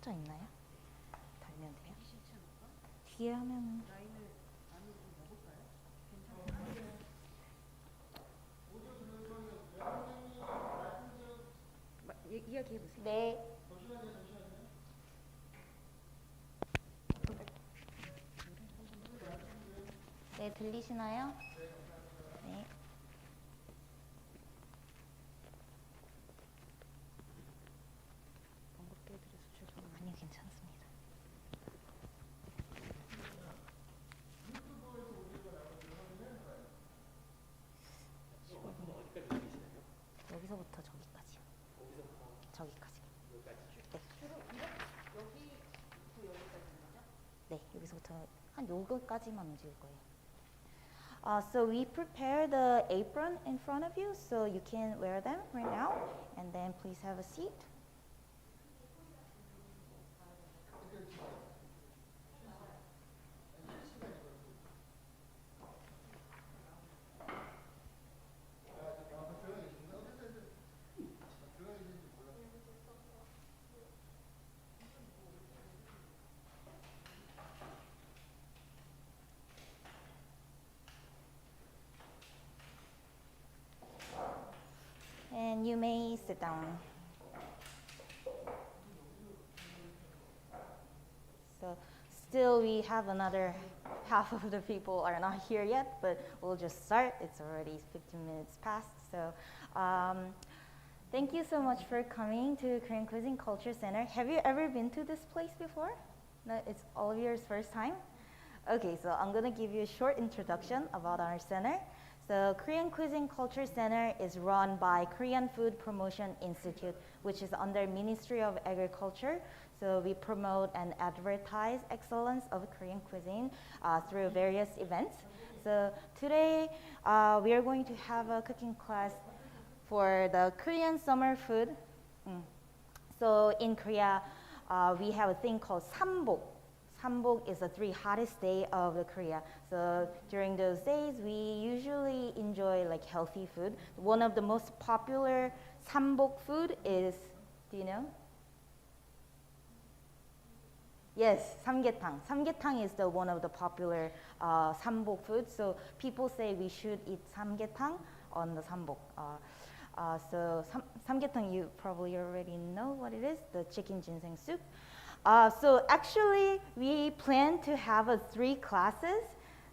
숫자 있나요? 달면 돼요? 뒤에 하면 이야기해 보세요. 네. 네, 들리시나요? 네. 번거롭게 해드려서 죄송합니다. 아니요, 괜찮습니다. 여기서부터 저기까지요. 저기까지. 네, 여기서부터 한 요거까지만 움직일 거예요. So we prepare the apron in front of you, so you can wear them right now, and then please have a seat. And you may sit down. So still we have another half of the people are not here yet, but we'll just start. It's already 15 minutes past. So thank you so much for coming to Korean Cuisine Culture Center. Have you ever been to this place before? No, it's all of yours first time? Okay, so I'm gonna give you a short introduction about our center. The Korean Cuisine Culture Center is run by Korean Food Promotion Institute, which is under Ministry of Agriculture. So we promote and advertise excellence of Korean cuisine through various events. So today we are going to have a cooking class for the Korean summer food. So in Korea, we have a thing called 삼복. Sambook is the 3 hottest day of the Korea. So during those days, we usually enjoy like healthy food. One of the most popular Sambook food is, do you know? Yes, samgyetang. Samgyetang is the one of the popular Sambook foods. So people say we should eat samgyetang on the Sambook. So samgyetang, you probably already know what it is, the chicken ginseng soup. So actually, we plan to have 3 classes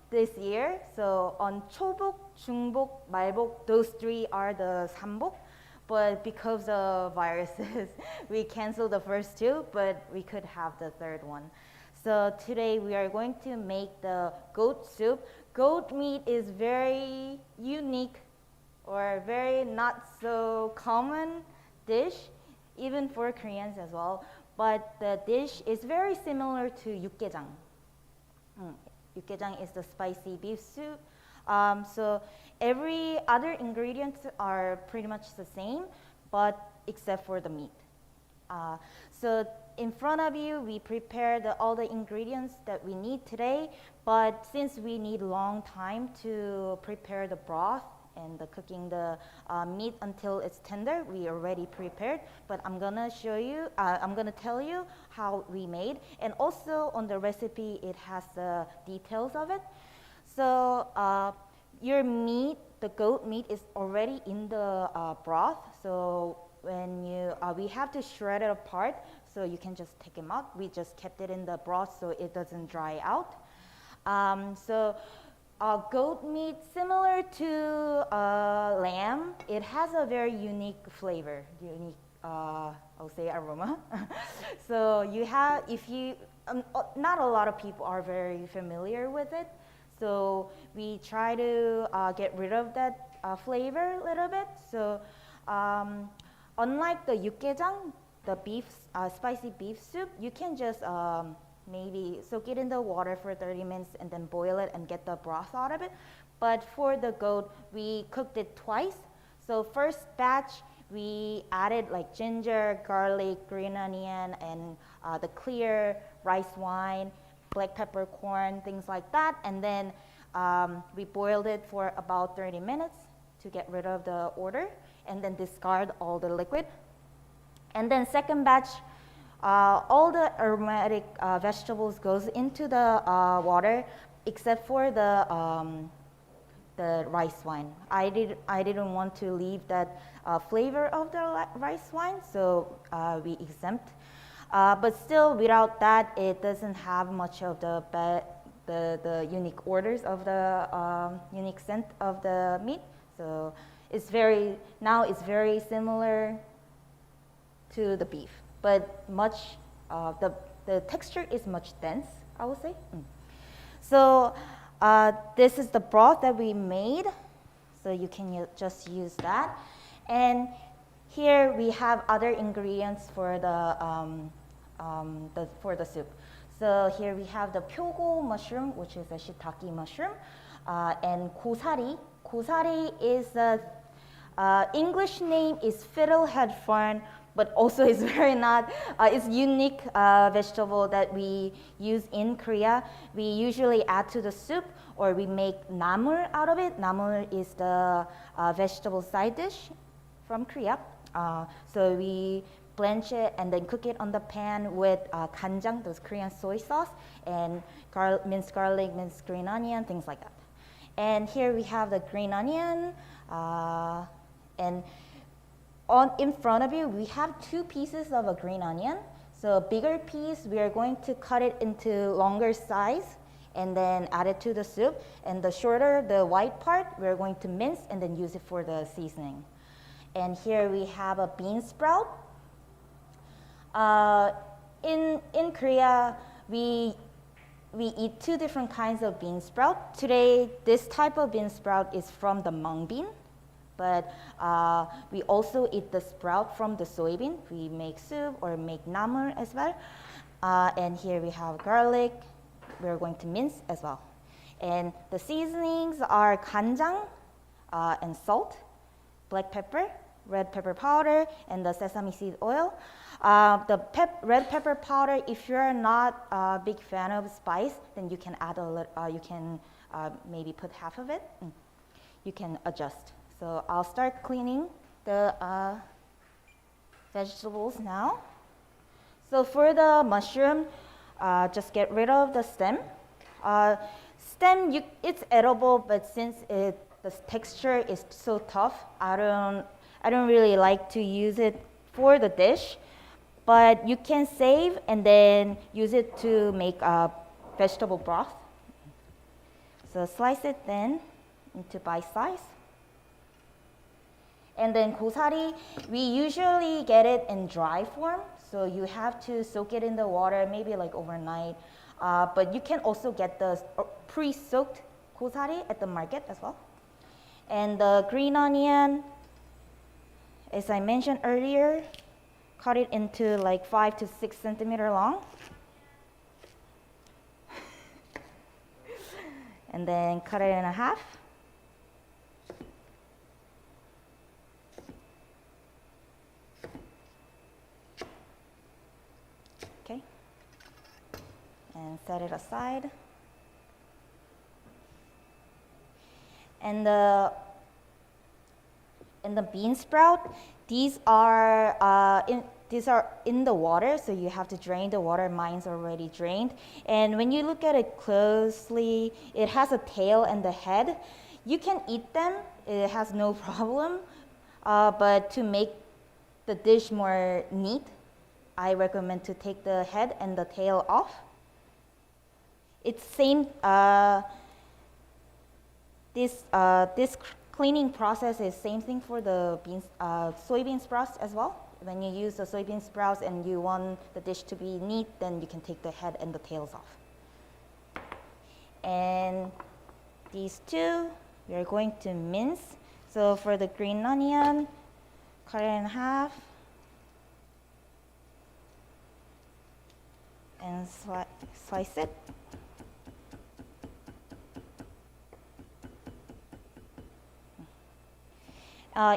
this year. So on 초복, 중복, 말복, those 3 are the 삼복. But because of viruses, we canceled the first 2, but we could have the 3rd one. So today we are going to make the goat soup. Goat meat is very unique or very not so common dish, even for Koreans as well. But the dish is very similar to Heugyeomso-tang. Heugyeomso-tang is the spicy beef soup. So every other ingredients are pretty much the same, but except for the meat. So in front of you, we prepared all the ingredients that we need today, but since we need long time to prepare the broth and the cooking the meat until it's tender, we already prepared, but I'm gonna show you, I'm gonna tell you how we made, and also on the recipe it has the details of it. So your meat, the goat meat is already in the broth, so when you, we have to shred it apart, so you can just take them out. We just kept it in the broth so it doesn't dry out. Goat meat, similar to lamb, it has a very unique flavor, unique, I'll say aroma. So you have, if you, not a lot of people are very familiar with it, so we try to get rid of that flavor a little bit. So unlike the Heugyeomso-tang, the beef, spicy beef soup, you can just maybe soak it in the water for 30 minutes and then boil it and get the broth out of it. But for the goat, we cooked it twice. So first batch, we added like ginger, garlic, green onion, and the clear rice wine, black peppercorn, things like that. And then we boiled it for about 30 minutes to get rid of the odor and then discard all the liquid. And then second batch, all the aromatic vegetables goes into the water except for the rice wine. I didn't want to leave that flavor of the rice wine, so we exempt. But still, without that, it doesn't have much of the unique odors of the unique scent of the meat. So it's very similar to the beef, but much the texture is much dense, I would say. So this is the broth that we made, so you can just use that. And here we have other ingredients for the soup. So here we have the pyogo mushroom, which is a shiitake mushroom, and gosari. Gosari is the English name is fiddlehead fern, but also it's it's unique vegetable that we use in Korea. We usually add to the soup, or we make na물 out of it. Na물 is the vegetable side dish from Korea. So we blanch it and then cook it on the pan with 간장, those Korean soy sauce, and minced garlic, minced green onion, things like that. And here we have the green onion, and in front of you, we have 2 pieces of a green onion. So a bigger piece, we are going to cut it into longer size and then add it to the soup. And the shorter, the white part, we're going to mince and then use it for the seasoning. And here we have a bean sprout. In Korea, we eat 2 different kinds of bean sprout. Today, this type of bean sprout is from the mung bean. But we also eat the sprout from the soybean. We make soup or make na물 as well. And here we have garlic. We're going to mince as well. And the seasonings are 간장 and salt, black pepper, red pepper powder, and the sesame seed oil. The red pepper powder, if you're not a big fan of spice, then you can add a little. You can maybe put half of it. You can adjust. So I'll start cleaning the vegetables now. So for the mushroom, just get rid of the stem. It's edible, but since the texture is so tough, I don't really like to use it for the dish. But you can save and then use it to make a vegetable broth. So slice it then into bite size. And then gosari, we usually get it in dry form, so you have to soak it in the water, maybe like overnight. But you can also get the pre-soaked gosari at the market as well. And the green onion, as I mentioned earlier, cut it into like 5 to 6 centimeter long. And then cut it in half. Okay. And set it aside. And the bean sprout, these are in the water, so you have to drain the water. Mine's already drained. And when you look at it closely, it has a tail and the head. You can eat them, it has no problem. But to make the dish more neat, I recommend to take the head and the tail off. It's same. This cleaning process is same thing for the soybean sprouts as well. When you use the soybean sprouts and you want the dish to be neat, then you can take the head and the tails off. And these two, we are going to mince. So for the green onion, cut it in half and slice it.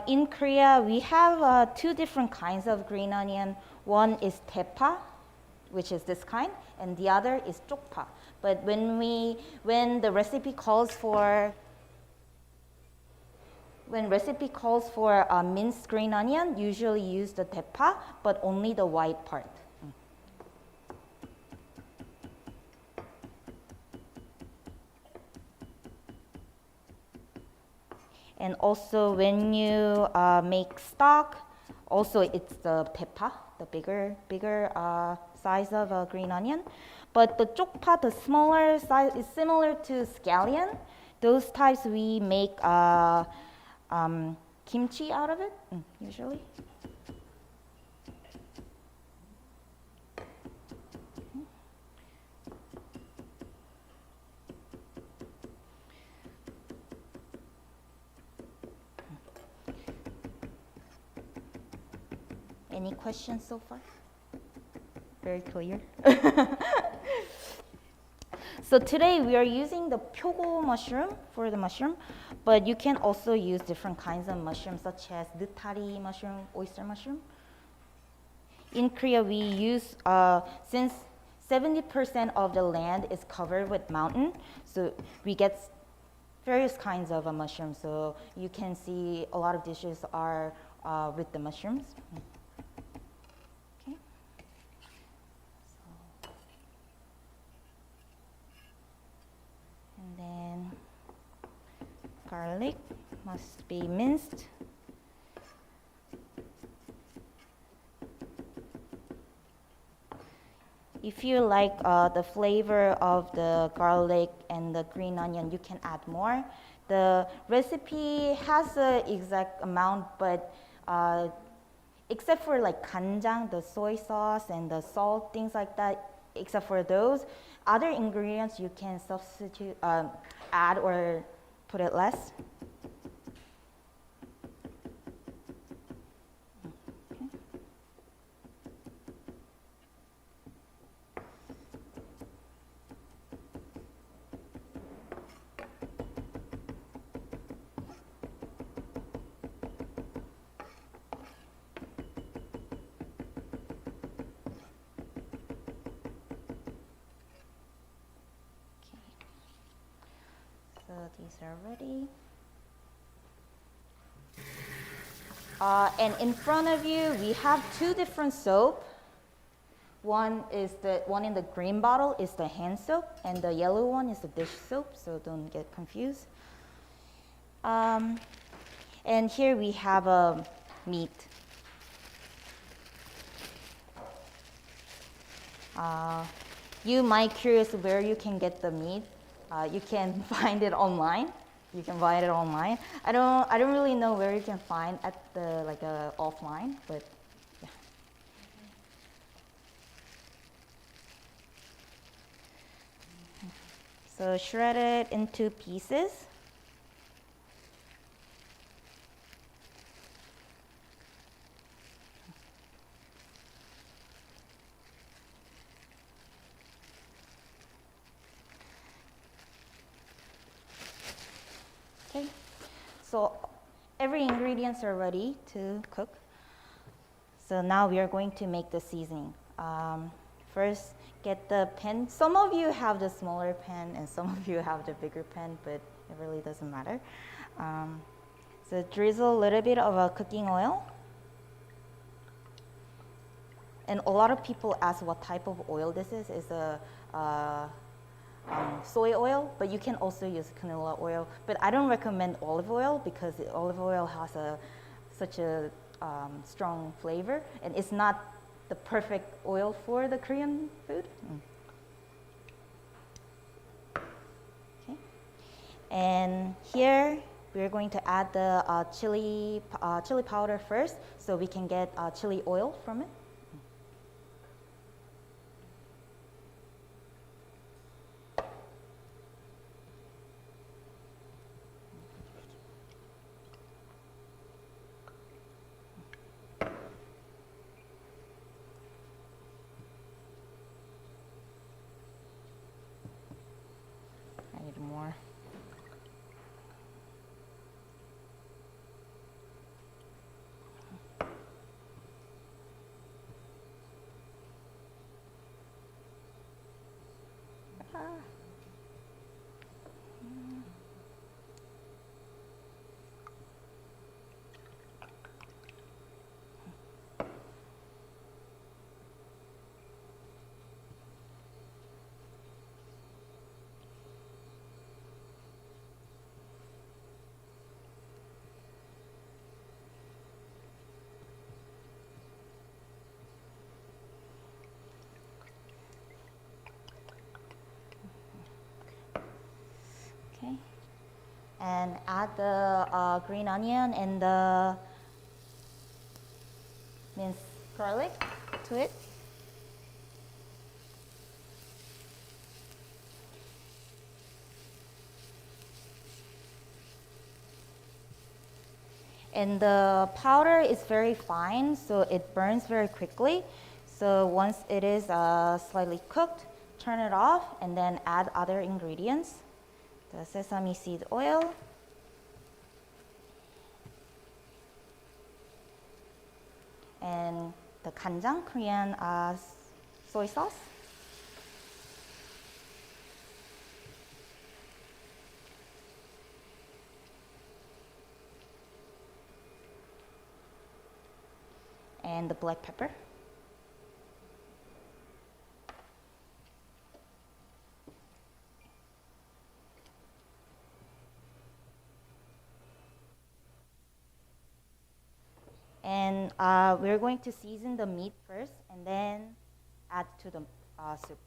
In Korea, we have 2 different kinds of green onion. One is tepa, which is this kind, and the other is 쪽파. But when the recipe calls for minced green onion, usually use the tepa, but only the white part. And also when you make stock, also it's the 대파, the bigger size of green onion. But the 쪽파, the smaller size, is similar to scallion. Those types we make kimchi out of it, usually. Any questions so far? Very clear. So today we are using the pyogo mushroom for the mushroom, but you can also use different kinds of mushrooms such as 느타리 mushroom, oyster mushroom. In Korea we use, since 70% of the land is covered with mountain, so we get various kinds of mushrooms. So you can see a lot of dishes are with the mushrooms. And then garlic must be minced. If you like the flavor of the garlic and the green onion, you can add more. The recipe has an exact amount, but except for like 간장, the soy sauce and the salt, things like that, except for those, other ingredients you can substitute, add or put it less. So these are ready. And in front of you, we have two different soap. One is the one in the green bottle is the hand soap, and the yellow one is the dish soap. So don't get confused. And here we have a meat. You might curious where you can get the meat. You can find it online. You can buy it online. I don't really know where you can find at the offline, but yeah. So shred it into pieces. Okay, so every ingredients are ready to cook. So now we are going to make the seasoning. First, get the pan. Some of you have the smaller pan and some of you have the bigger pan, but it really doesn't matter. So drizzle a little bit of cooking oil. And a lot of people ask what type of oil this is. It's a soy oil, but you can also use canola oil. But I don't recommend olive oil because olive oil has such a strong flavor, and it's not the perfect oil for the Korean food. Okay. And here we're going to add the chili powder first, so we can get chili oil from it. More. and add the green onion and the minced garlic to it. And the powder is very fine, so it burns very quickly. So once it is slightly cooked, turn it off and then add other ingredients. The sesame seed oil, and the 간장, Korean soy sauce. And the black pepper. And we're going to season the meat first and then add to the soup.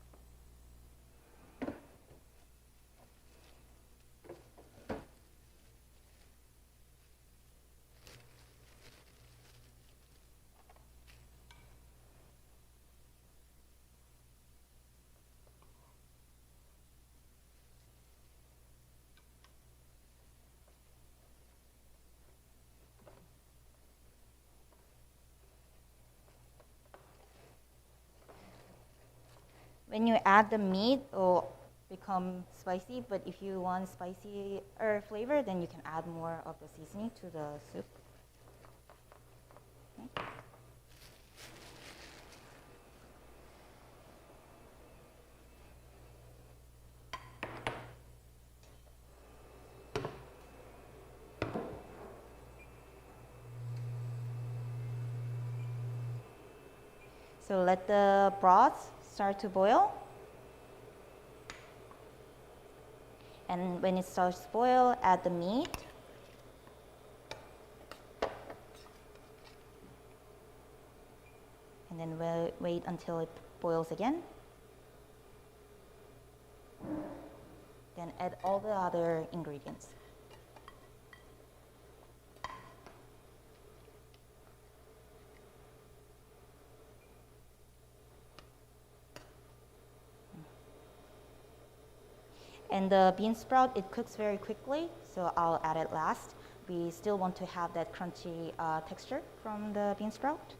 When you add the meat, it will become spicy, but if you want spicy or flavor, then you can add more of the seasoning to the soup. Okay. So let the broth start to boil. And when it starts to boil, add the meat. And then wait until it boils again. Then add all the other ingredients. And the bean sprout, it cooks very quickly, so I'll add it last. We still want to have that crunchy texture from the bean sprout.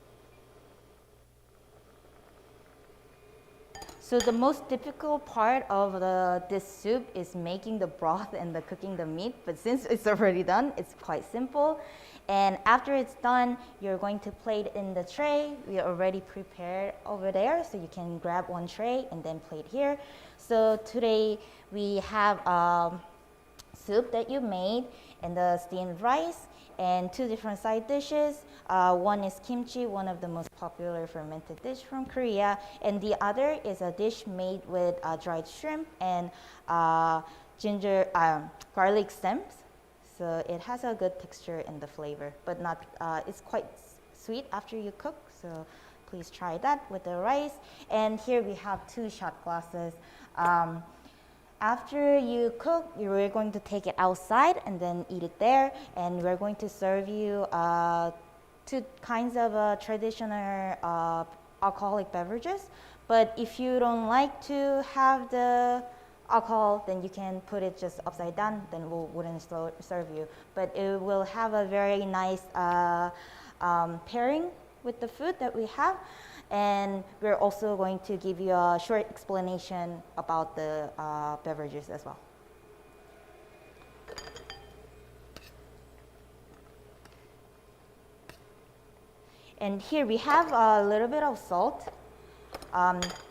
So the most difficult part of this soup is making the broth and the cooking the meat, but since it's already done, it's quite simple. And after it's done, you're going to plate it in the tray. We already prepared over there, so you can grab one tray and then plate here. So today we have soup that you made and the steamed rice and two different side dishes. One is kimchi, one of the most popular fermented dish from Korea, and the other is a dish made with dried shrimp and garlic stems. So it has a good texture and the flavor, but not it's quite sweet after you cook. So please try that with the rice. And here we have 2 shot glasses. After you cook, we're going to take it outside and then eat it there. And we're going to serve you 2 kinds of traditional alcoholic beverages. But if you don't like to have the alcohol, then you can put it just upside down, then we wouldn't serve you. But it will have a very nice pairing with the food that we have. And we're also going to give you a short explanation about the beverages as well. And here we have a little bit of salt.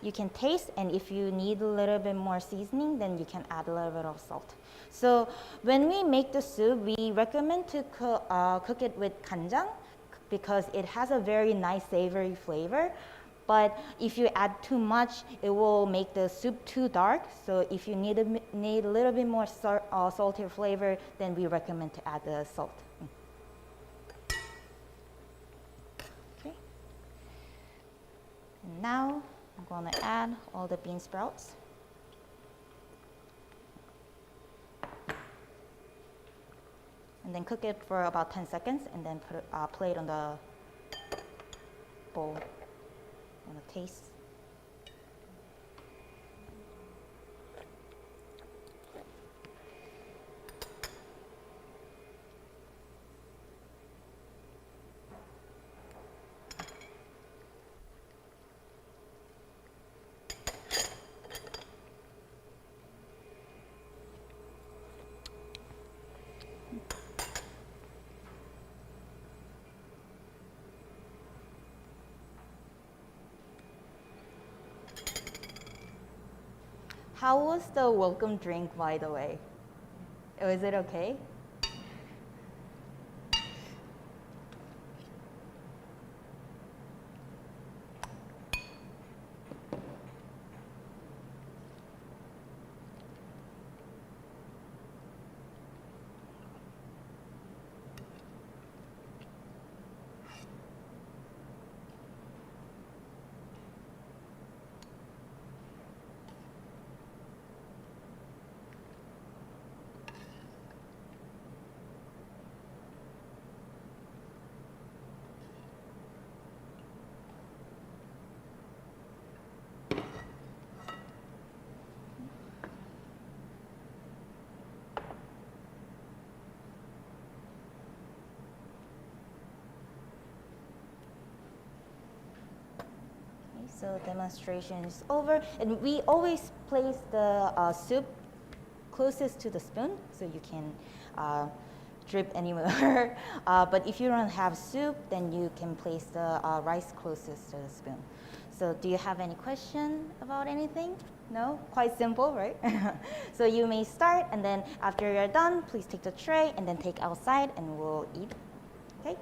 You can taste, and if you need a little bit more seasoning, then you can add a little bit of salt. So when we make the soup, we recommend to cook it with 간장 because it has a very nice savory flavor. But if you add too much, it will make the soup too dark. So if you need a little bit more saltier flavor, then we recommend to add the salt. Okay. And now I'm going to add all the bean sprouts. and then cook it for about 10 seconds, and then put plate on the bowl. And a taste. How was the welcome drink, by the way? Was it okay? So demonstration is over, and we always place the soup closest to the spoon, so you can drip anywhere. But if you don't have soup, then you can place the rice closest to the spoon. So do you have any question about anything? No? Quite simple, right? So you may start, and then after you're done, please take the tray and then take outside, and we'll eat. Okay?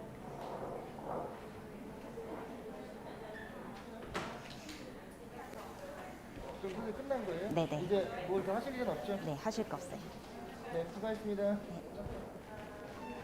그럼 끝난 거예요? 네네. 이제 뭘 더 하실 일은 없죠? 네, 하실 거 없어요. 네, 수고하셨습니다. 네.